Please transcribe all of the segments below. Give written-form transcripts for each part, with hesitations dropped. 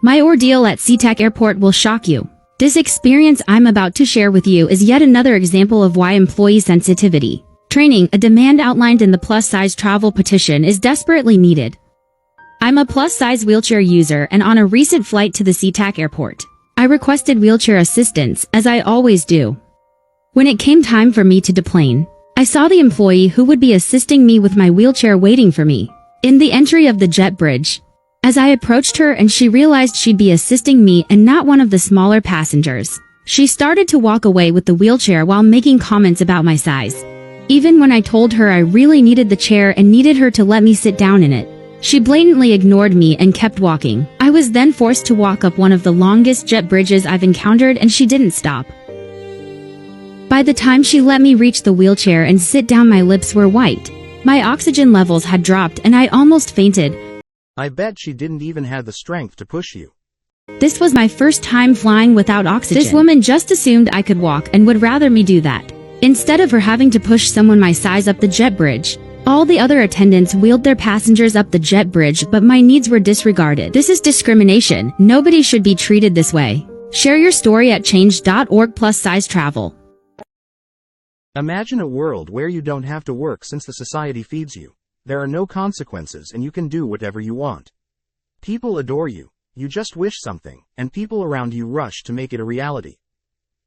My ordeal at SeaTac Airport will shock you. This experience I'm about to share with you is yet another example of why employee sensitivity training, a demand outlined in the plus-size travel petition, is desperately needed. I'm a plus-size wheelchair user, and on a recent flight to the SeaTac Airport, I requested wheelchair assistance, as I always do. When it came time for me to deplane, I saw the employee who would be assisting me with my wheelchair waiting for me in the entry of the jet bridge. As I approached her and she realized she'd be assisting me and not one of the smaller passengers, she started to walk away with the wheelchair while making comments about my size. Even when I told her I really needed the chair and needed her to let me sit down in it, she blatantly ignored me and kept walking. I was then forced to walk up one of the longest jet bridges I've encountered, and she didn't stop. By the time she let me reach the wheelchair and sit down, my lips were white. My oxygen levels had dropped and I almost fainted. I bet she didn't even have the strength to push you. This was my first time flying without oxygen. This woman just assumed I could walk and would rather me do that, instead of her having to push someone my size up the jet bridge. All the other attendants wheeled their passengers up the jet bridge, but my needs were disregarded. This is discrimination. Nobody should be treated this way. Share your story at change.org/size travel. Imagine a world where you don't have to work since the society feeds you. There are no consequences and you can do whatever you want. People adore you, you just wish something, and people around you rush to make it a reality.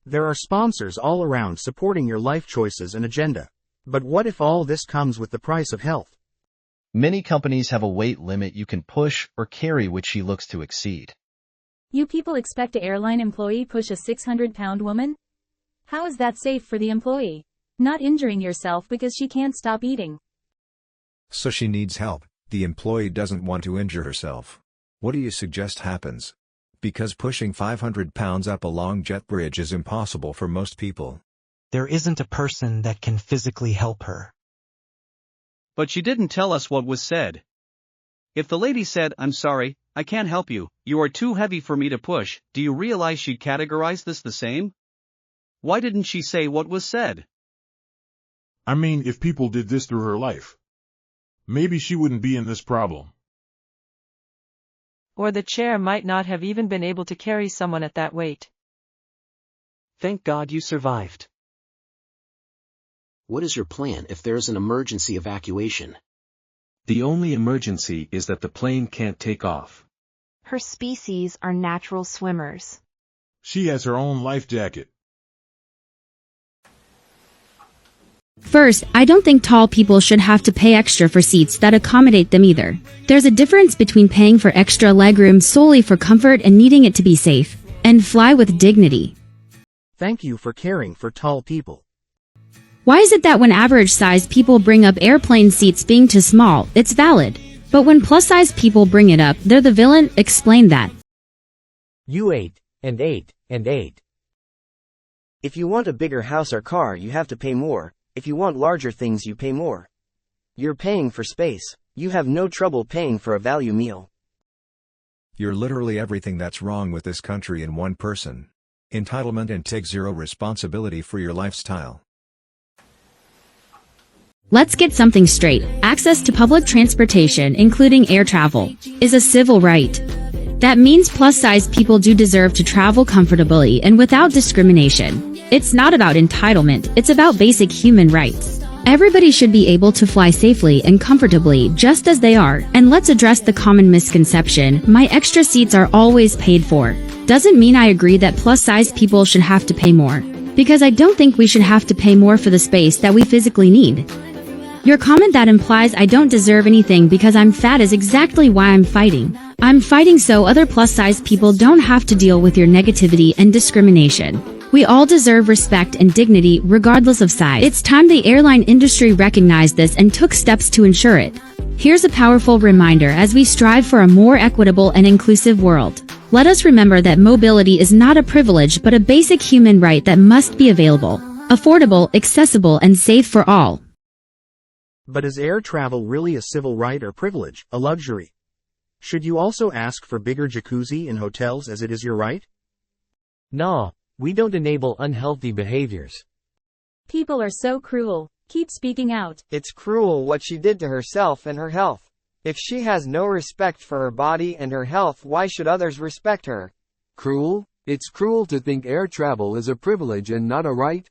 There are sponsors all around supporting your life choices and agenda. But what if all this comes with the price of health? Many companies have a weight limit you can push or carry which she looks to exceed. You people expect an airline employee push a 600-pound woman? How is that safe for the employee? Not injuring yourself because she can't stop eating. So she needs help. The employee doesn't want to injure herself. What do you suggest happens? Because pushing 500 pounds up a long jet bridge is impossible for most people. There isn't a person that can physically help her. But she didn't tell us what was said. If the lady said, "I'm sorry, I can't help you, you are too heavy for me to push," do you realize she'd categorize this the same? Why didn't she say what was said? I mean, if people did this through her life, maybe she wouldn't be in this problem. Or the chair might not have even been able to carry someone at that weight. Thank God you survived. What is your plan if there is an emergency evacuation? The only emergency is that the plane can't take off. Her species are natural swimmers. She has her own life jacket. First, I don't think tall people should have to pay extra for seats that accommodate them either. There's a difference between paying for extra legroom solely for comfort and needing it to be safe and fly with dignity. Thank you for caring for tall people. Why is it that when average-sized people bring up airplane seats being too small, it's valid, but when plus-sized people bring it up, they're the villain? Explain that. You ate, and ate, and ate. If you want a bigger house or car, you have to pay more. If you want larger things, you pay more. You're paying for space. You have no trouble paying for a value meal. You're literally everything that's wrong with this country in one person. Entitlement and take zero responsibility for your lifestyle. Let's get something straight. Access to public transportation, including air travel, is a civil right. That means plus-sized people do deserve to travel comfortably and without discrimination. It's not about entitlement, it's about basic human rights. Everybody should be able to fly safely and comfortably just as they are, and let's address the common misconception, my extra seats are always paid for. Doesn't mean I agree that plus-sized people should have to pay more, because I don't think we should have to pay more for the space that we physically need. Your comment that implies I don't deserve anything because I'm fat is exactly why I'm fighting. I'm fighting so other plus-size people don't have to deal with your negativity and discrimination. We all deserve respect and dignity regardless of size. It's time the airline industry recognized this and took steps to ensure it. Here's a powerful reminder as we strive for a more equitable and inclusive world. Let us remember that mobility is not a privilege but a basic human right that must be available, affordable, accessible, and safe for all. But is air travel really a civil right or privilege, a luxury? Should you also ask for bigger jacuzzi in hotels as it is your right? Nah, we don't enable unhealthy behaviors. People are so cruel. Keep speaking out. It's cruel what she did to herself and her health. If she has no respect for her body and her health, why should others respect her? Cruel? It's cruel to think air travel is a privilege and not a right.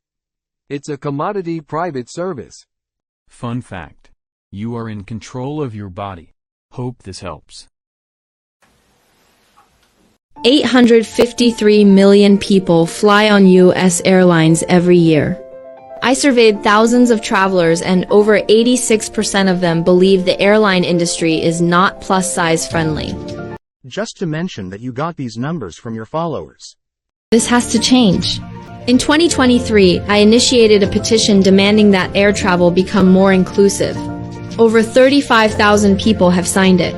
It's a commodity private service. Fun fact. You are in control of your body. Hope this helps. 853 million people fly on U.S. airlines every year. I surveyed thousands of travelers and over 86% of them believe the airline industry is not plus-size friendly. Just to mention that you got these numbers from your followers. This has to change. In 2023, I initiated a petition demanding that air travel become more inclusive. Over 35,000 people have signed it.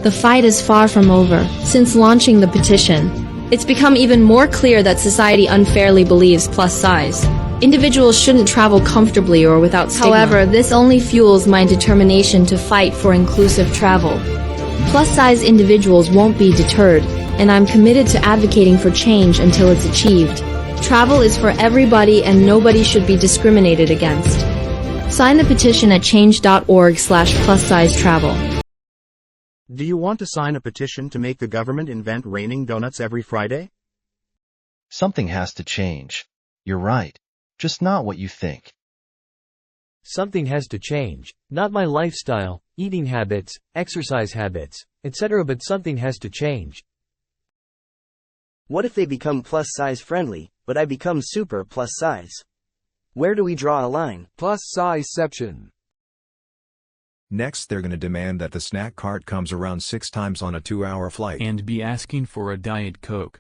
The fight is far from over. Since launching the petition, it's become even more clear that society unfairly believes plus size individuals shouldn't travel comfortably or without stigma. However, this only fuels my determination to fight for inclusive travel. Plus-size individuals won't be deterred, and I'm committed to advocating for change until it's achieved. Travel is for everybody and nobody should be discriminated against. Sign the petition at change.org/plus-size-travel. Do you want to sign a petition to make the government invent raining donuts every Friday? Something has to change. You're right. Just not what you think. Something has to change. Not my lifestyle, eating habits, exercise habits, etc. But something has to change. What if they become plus-size friendly, but I become super plus-size? Where do we draw a line? Plus-sizeception. Next they're gonna demand that the snack cart comes around 6 times on a 2-hour flight. And be asking for a Diet Coke.